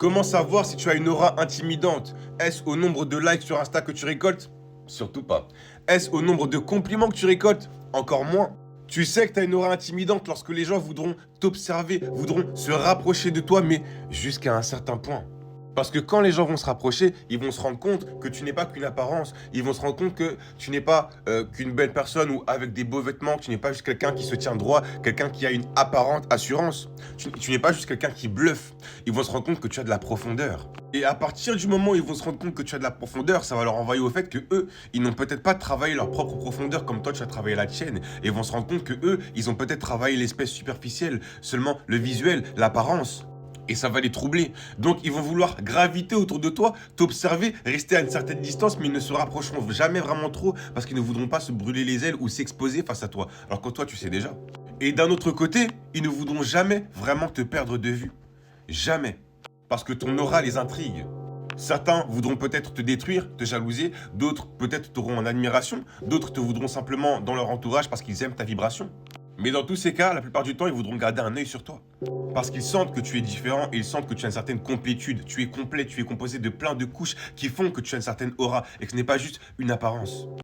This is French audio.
Comment savoir si tu as une aura intimidante? Est-ce au nombre de likes sur Insta que tu récoltes? Surtout pas. Est-ce au nombre de compliments que tu récoltes? Encore moins. Tu sais que tu as une aura intimidante lorsque les gens voudront t'observer, voudront se rapprocher de toi, mais jusqu'à un certain point. Parce que quand les gens vont se rapprocher, ils vont se rendre compte que tu n'es pas qu'une apparence. Ils vont se rendre compte que tu n'es pas qu'une belle personne ou avec des beaux vêtements, que tu n'es pas juste quelqu'un qui se tient droit, quelqu'un qui a une apparente assurance. Tu n'es pas juste quelqu'un qui bluffe. Ils vont se rendre compte que tu as de la profondeur. Et à partir du moment où ils vont se rendre compte que tu as de la profondeur, ça va leur envoyer au fait que eux, ils n'ont peut-être pas travaillé leur propre profondeur comme toi tu as travaillé la tienne. Et ils vont se rendre compte que eux, ils ont peut-être travaillé l'espèce superficielle, seulement le visuel, l'apparence. Et ça va les troubler. Donc ils vont vouloir graviter autour de toi, t'observer, rester à une certaine distance, mais ils ne se rapprocheront jamais vraiment trop parce qu'ils ne voudront pas se brûler les ailes ou s'exposer face à toi. Alors que toi, tu sais déjà. Et d'un autre côté, ils ne voudront jamais vraiment te perdre de vue. Jamais. Parce que ton aura les intrigue. Certains voudront peut-être te détruire, te jalouser, d'autres peut-être t'auront en admiration, d'autres te voudront simplement dans leur entourage parce qu'ils aiment ta vibration. Mais dans tous ces cas, la plupart du temps, ils voudront garder un œil sur toi. Parce qu'ils sentent que tu es différent et ils sentent que tu as une certaine complétude. Tu es complet, tu es composé de plein de couches qui font que tu as une certaine aura et que ce n'est pas juste une apparence.